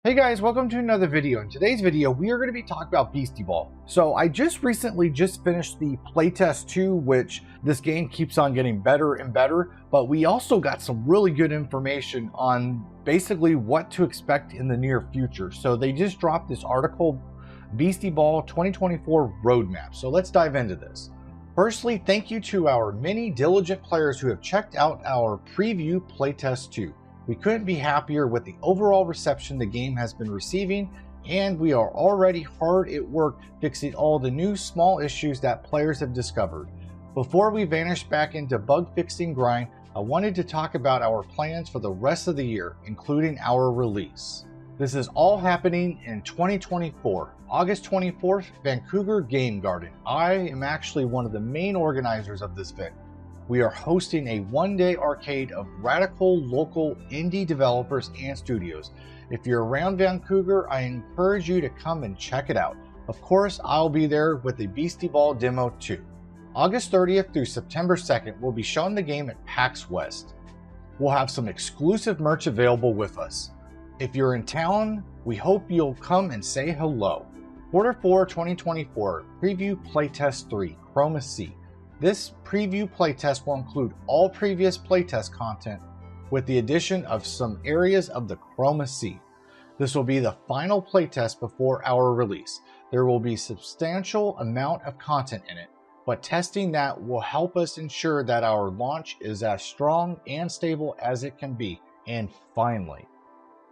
Hey guys, welcome to another video. In today's video, we are going to be talking about Beastieball. So I recently finished the Playtest 2, which this game keeps on getting better and better, but we also got some really good information on basically what to expect in the near future. So they just dropped this article, Beastieball 2024 Roadmap. So let's dive into this. Firstly, thank you to our many diligent players who have checked out our preview Playtest 2. We couldn't be happier with the overall reception the game has been receiving, and we are already hard at work fixing all the new small issues that players have discovered. Before we vanish back into bug fixing grind, I wanted to talk about our plans for the rest of the year, including our release. This is all happening in 2024, August 24th, Vancouver Game Garden. I am actually one of the main organizers of this event. We are hosting a one-day arcade of radical local indie developers and studios. If you're around Vancouver, I encourage you to come and check it out. Of course, I'll be there with the Beastieball demo too. August 30th through September 2nd, we'll be showing the game at PAX West. We'll have some exclusive merch available with us. If you're in town, we hope you'll come and say hello. Q4 2024 Preview Playtest 3 Chroma C. This preview playtest will include all previous playtest content with the addition of some areas of the Chroma C. This will be the final playtest before our release. There will be a substantial amount of content in it, but testing that will help us ensure that our launch is as strong and stable as it can be. And finally,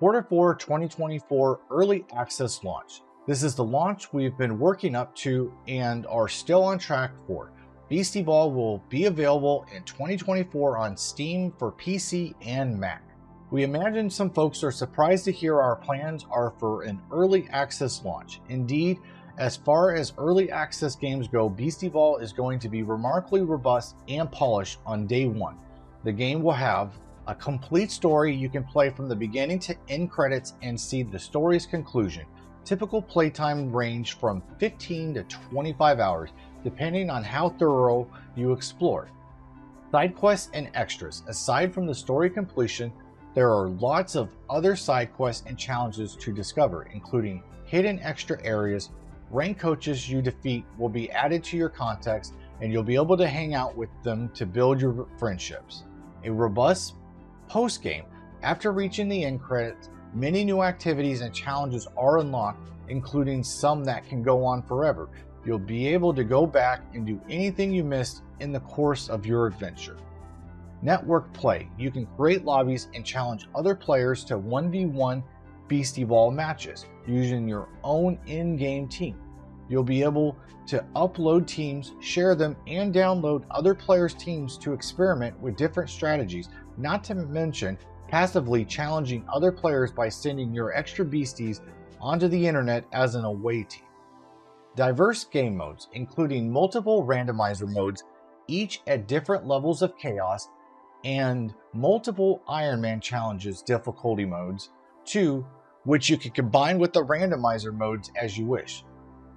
Q4 2024 Early Access Launch. This is the launch we've been working up to and are still on track for. Beastieball will be available in 2024 on Steam for PC and Mac. We imagine some folks are surprised to hear our plans are for an early access launch. Indeed, as far as early access games go, Beastieball is going to be remarkably robust and polished on day one. The game will have a complete story you can play from the beginning to end credits and see the story's conclusion. Typical playtime range from 15 to 25 hours, depending on how thorough you explore. Side quests and extras. Aside from the story completion, there are lots of other side quests and challenges to discover, including hidden extra areas. Rank coaches you defeat will be added to your contacts, and you'll be able to hang out with them to build your friendships. A robust post-game. After reaching the end credits, many new activities and challenges are unlocked, including some that can go on forever. You'll be able to go back and do anything you missed in the course of your adventure. Network play. You can create lobbies and challenge other players to 1v1 Beastieball matches using your own in-game team. You'll be able to upload teams, share them, and download other players' teams to experiment with different strategies, not to mention passively challenging other players by sending your extra beasties onto the internet as an away team. Diverse game modes, including multiple randomizer modes, each at different levels of chaos, and multiple Iron Man challenges difficulty modes, too, which you can combine with the randomizer modes as you wish,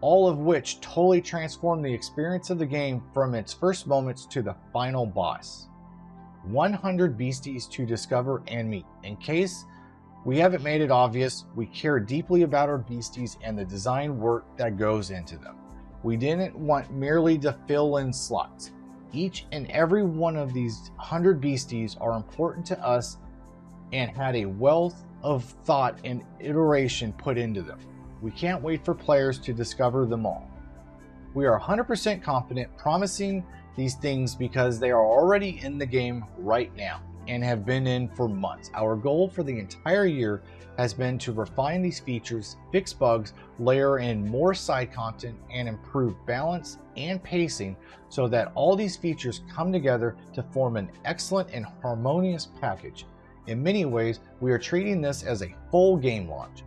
all of which totally transform the experience of the game from its first moments to the final boss. 100 beasties to discover and meet. In case we haven't made it obvious, we care deeply about our beasties and the design work that goes into them. We didn't want merely to fill in slots. Each and every one of these 100 beasties are important to us and had a wealth of thought and iteration put into them. We can't wait for players to discover them all. We are 100% confident promising these things because they are already in the game right now and have been in for months. Our goal for the entire year has been to refine these features, fix bugs, layer in more side content, and improve balance and pacing so that all these features come together to form an excellent and harmonious package. In many ways, we are treating this as a full game launch.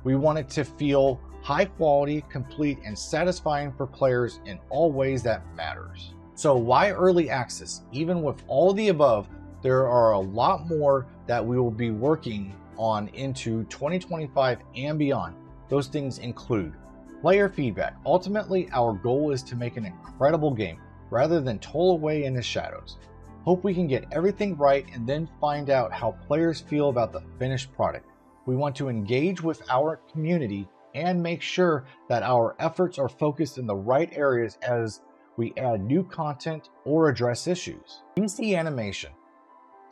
We want it to feel high quality, complete, and satisfying for players in all ways that matters. So why early access? Even with all the above, there are a lot more that we will be working on into 2025 and beyond. Those things include player feedback. Ultimately, our goal is to make an incredible game rather than toil away in the shadows. Hope we can get everything right and then find out how players feel about the finished product. We want to engage with our community and make sure that our efforts are focused in the right areas as we add new content or address issues. Beastie animation.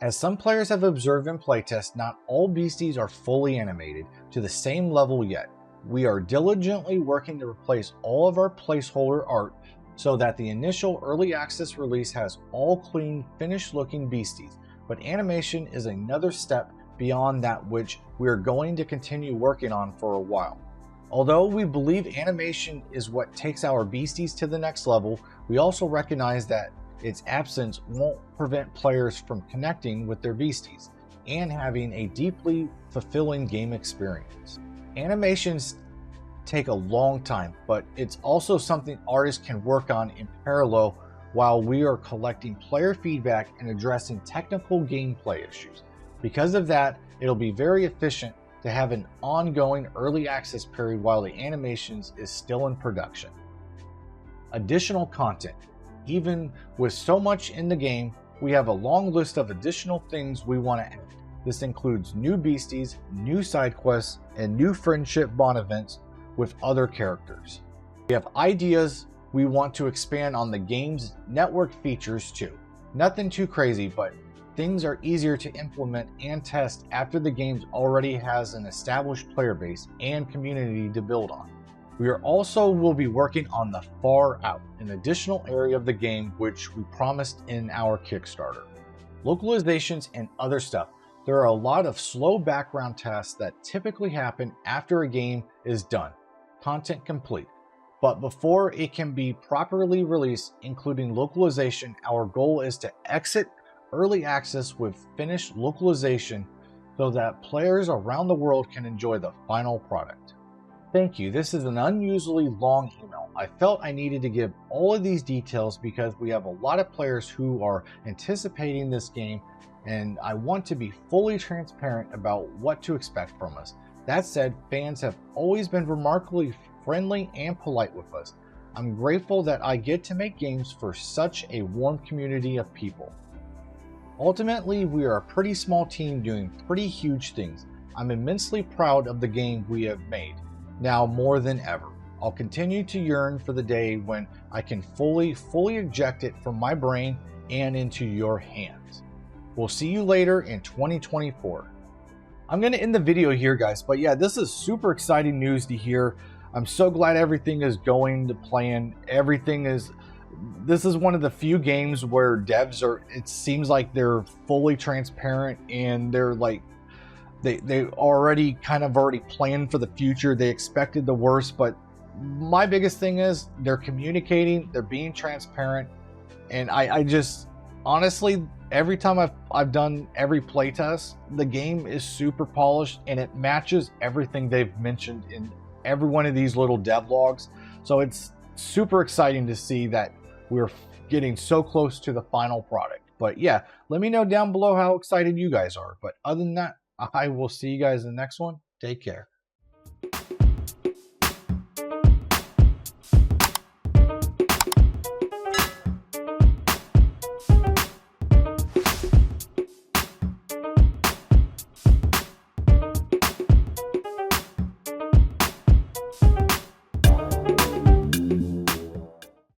As some players have observed in playtest, not all beasties are fully animated to the same level yet. We are diligently working to replace all of our placeholder art so that the initial early access release has all clean, finished looking beasties, but animation is another step beyond that which we are going to continue working on for a while. Although we believe animation is what takes our beasties to the next level, we also recognize that its absence won't prevent players from connecting with their beasties and having a deeply fulfilling game experience. Animations take a long time, but it's also something artists can work on in parallel while we are collecting player feedback and addressing technical gameplay issues. Because of that, it'll be very efficient to have an ongoing early access period while the animations is still in production. Additional content. Even with so much in the game, we have a long list of additional things we want to add. This includes new beasties, new side quests, and new friendship bond events with other characters. We have ideas we want to expand on the game's network features too. Nothing too crazy, but things are easier to implement and test after the game already has an established player base and community to build on. We will be working on the Far Out, an additional area of the game which we promised in our Kickstarter. Localizations and other stuff. There are a lot of slow background tasks that typically happen after a game is done, content complete. But before it can be properly released, including localization, our goal is to exit early access with finished localization so that players around the world can enjoy the final product. Thank you. This is an unusually long email. I felt I needed to give all of these details because we have a lot of players who are anticipating this game, and I want to be fully transparent about what to expect from us. That said, fans have always been remarkably friendly and polite with us. I'm grateful that I get to make games for such a warm community of people. Ultimately, we are a pretty small team doing pretty huge things. I'm immensely proud of the game we have made, now more than ever. I'll continue to yearn for the day when I can fully eject it from my brain and into your hands. We'll see you later in 2024. I'm going to end the video here, guys, but yeah, this is super exciting news to hear. I'm so glad everything is going to plan. This is one of the few games where devs it seems like they're fully transparent, and they're like, they already planned for the future. They expected the worst, but my biggest thing is they're communicating, they're being transparent, and I just, honestly, every time I've done every playtest, the game is super polished and it matches everything they've mentioned in every one of these little devlogs. So it's super exciting to see that we're getting so close to the final product. But yeah, let me know down below how excited you guys are. But other than that, I will see you guys in the next one. Take care.